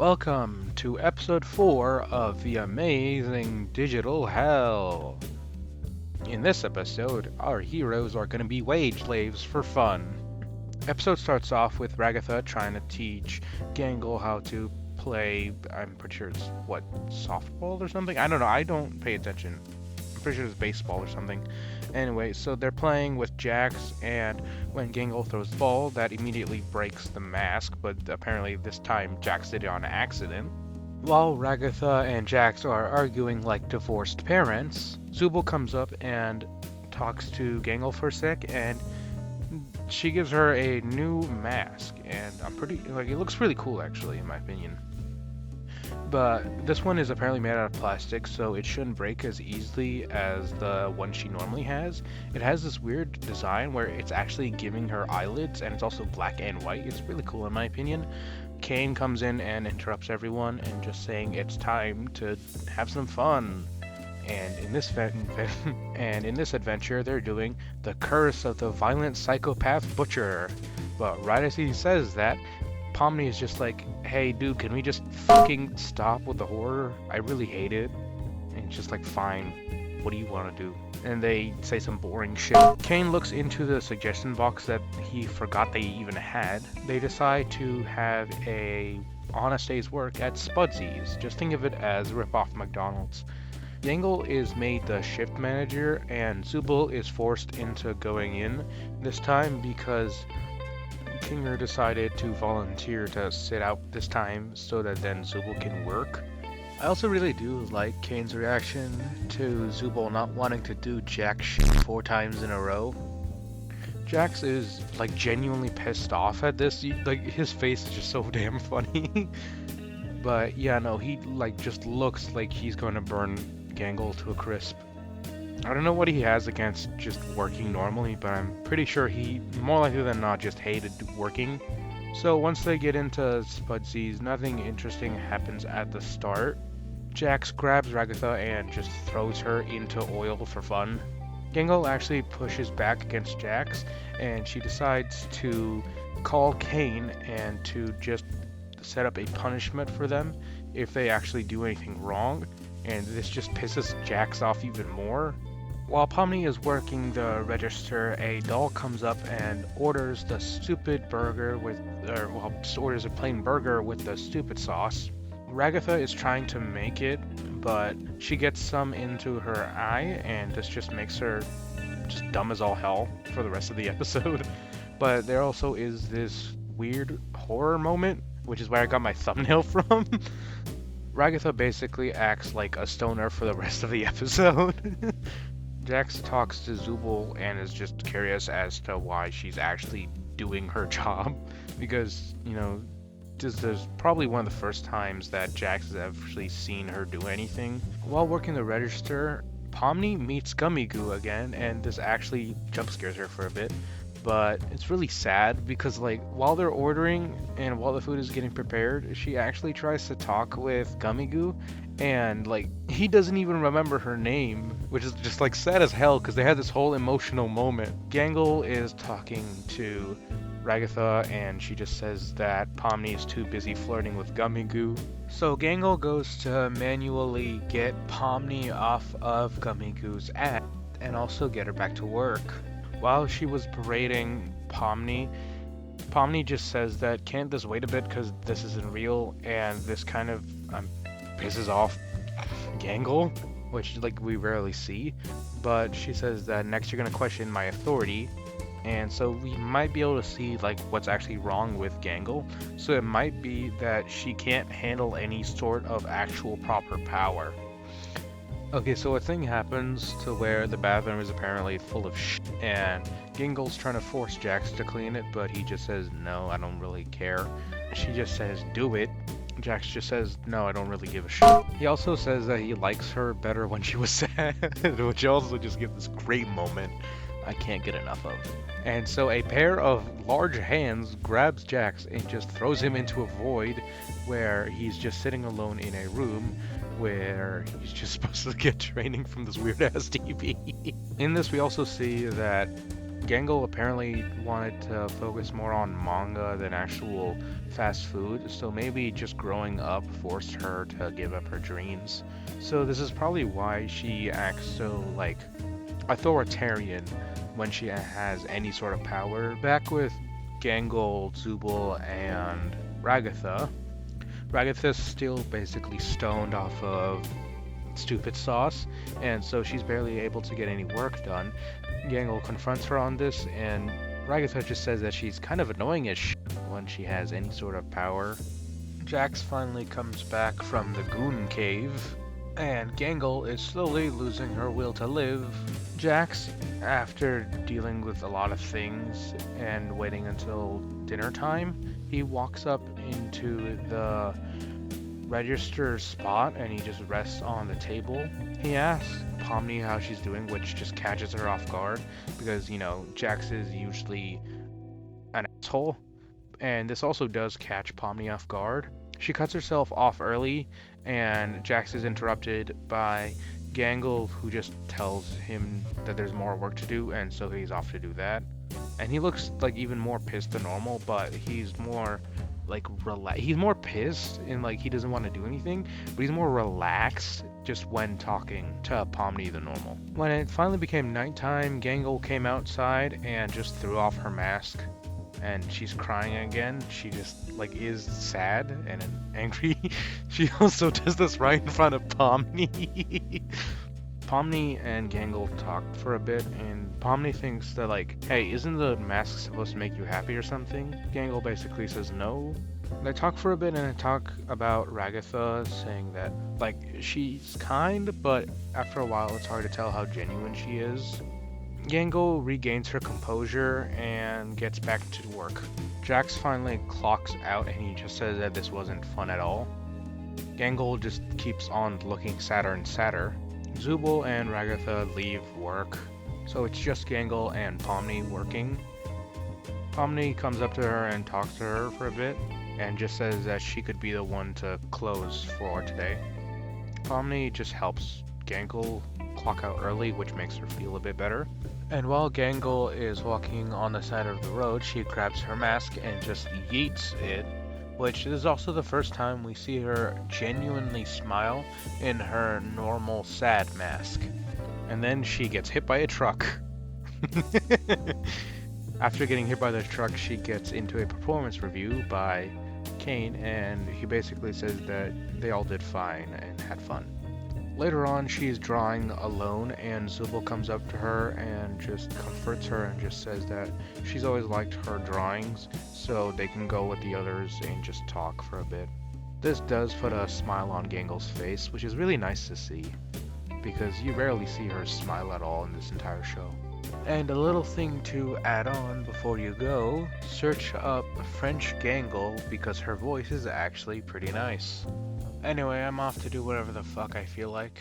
Welcome to episode 4 of the amazing digital hell. In this episode, our heroes are going to be wage slaves for fun. Episode starts off with Ragatha trying to teach Gangle how to play, I'm pretty sure it's, softball or something? I don't know, I don't pay attention. I'm pretty sure it's baseball or something. Anyway, so they're playing with Jax, and when Gangle throws the ball, that immediately breaks the mask, but apparently this time Jax did it on accident. While Ragatha and Jax are arguing like divorced parents, Zubul comes up and talks to Gangle for a sec, and she gives her a new mask, and it looks really cool actually, in my opinion. But this one is apparently made out of plastic, so it shouldn't break as easily as the one she normally has. It has this weird design where it's actually giving her eyelids, and it's also black and white. It's really cool in my opinion. Kane comes in and interrupts everyone and just saying it's time to have some fun. And in this adventure, they're doing the curse of the violent psychopath butcher. But right as he says that, Pomni is just like, hey dude, can we just fucking stop with the horror? I really hate it. And it's just like, fine, what do you want to do? And they say some boring shit. Kane looks into the suggestion box that he forgot they even had. They decide to have a honest day's work at Spudsy's. Just think of it as rip-off McDonald's. Gangle is made the shift manager, and Zubul is forced into going in this time because Kinger decided to volunteer to sit out this time so that then Zubul can work. I also really do like Kane's reaction to Zubul not wanting to do jack shit 4 times in a row. Jax is like genuinely pissed off at this. Like his face is just so damn funny. But yeah, no, he like just looks like he's going to burn Gangle to a crisp. I don't know what he has against just working normally, but I'm pretty sure he, more likely than not, just hated working. So once they get into Spudsy's, nothing interesting happens at the start. Jax grabs Ragatha and just throws her into oil for fun. Gangle actually pushes back against Jax, and she decides to call Kane and to just set up a punishment for them if they actually do anything wrong, and this just pisses Jax off even more. While Pomni is working the register, a doll comes up and orders the stupid burger just orders a plain burger with the stupid sauce. Ragatha is trying to make it, but she gets some into her eye, and this just makes her just dumb as all hell for the rest of the episode. But there also is this weird horror moment, which is where I got my thumbnail from. Ragatha basically acts like a stoner for the rest of the episode. Jax talks to Zubul and is just curious as to why she's actually doing her job, because, you know, this is probably one of the first times that Jax has actually seen her do anything. While working the register, Pomni meets Gummy Goo again, and this actually jump scares her for a bit. But it's really sad because, like, while they're ordering and while the food is getting prepared, she actually tries to talk with Gummy Goo, and like he doesn't even remember her name, which is just like sad as hell because they had this whole emotional moment. Gangle is talking to Ragatha, and she just says that Pomni is too busy flirting with Gummy Goo. So Gangle goes to manually get Pomni off of Gummy Goo's ass and also get her back to work. While she was berating Pomni just says that can't this wait a bit because this isn't real, and this kind of pisses off Gangle, which like we rarely see. But she says that next you're gonna question my authority, and so we might be able to see like what's actually wrong with Gangle. So it might be that she can't handle any sort of actual proper power. Okay, so a thing happens to where the bathroom is apparently full of shit, and Gingle's trying to force Jax to clean it, but he just says, no, I don't really care. She just says, do it. Jax just says, no, I don't really give a shit. He also says that he likes her better when she was sad, which also just gives this great moment I can't get enough of. And so a pair of large hands grabs Jax and just throws him into a void where he's just sitting alone in a room where he's just supposed to get training from this weird-ass TV. In this, we also see that Gangle apparently wanted to focus more on manga than actual fast food, so maybe just growing up forced her to give up her dreams. So this is probably why she acts so, like, authoritarian when she has any sort of power. Back with Gangle, Zubul, and Ragatha. Ragatha's still basically stoned off of stupid sauce, and so she's barely able to get any work done. Gangle confronts her on this, and Ragatha just says that she's kind of annoying as shit when she has any sort of power. Jax finally comes back from the Goon Cave, and Gangle is slowly losing her will to live. Jax, after dealing with a lot of things and waiting until dinner time, he walks up into the register spot and he just rests on the table. He asks Pomni how she's doing, which just catches her off guard because, you know, Jax is usually an asshole, and this also does catch Pomni off guard. She cuts herself off early, and Jax is interrupted by Gangle, who just tells him that there's more work to do, and so he's off to do that. And he looks like even more pissed than normal, but he's more like he's more pissed and like he doesn't want to do anything, but he's more relaxed just when talking to Pomni than normal. When it finally became nighttime, Gangle came outside and just threw off her mask, and she's crying again. She just like is sad and angry. She also does this right in front of Pomni. Pomni and Gangle talked for a bit, and Pomni thinks that, like, hey, isn't the mask supposed to make you happy or something? Gangle basically says no. They talk for a bit, and they talk about Ragatha, saying that, like, she's kind, but after a while it's hard to tell how genuine she is. Gangle regains her composure and gets back to work. Jax finally clocks out, and he just says that this wasn't fun at all. Gangle just keeps on looking sadder and sadder. Zubul and Ragatha leave work, so it's just Gangle and Pomni working. Pomni comes up to her and talks to her for a bit, and just says that she could be the one to close for today. Pomni just helps Gangle clock out early, which makes her feel a bit better. And while Gangle is walking on the side of the road, she grabs her mask and just yeets it, which is also the first time we see her genuinely smile in her normal sad mask. And then she gets hit by a truck. After getting hit by the truck, she gets into a performance review by Kane, and he basically says that they all did fine and had fun. Later on, she's drawing alone, and Zubul comes up to her and just comforts her and just says that she's always liked her drawings, so they can go with the others and just talk for a bit. This does put a smile on Gangle's face, which is really nice to see, because you rarely see her smile at all in this entire show. And a little thing to add on before you go, search up French Gangle because her voice is actually pretty nice. Anyway, I'm off to do whatever the fuck I feel like.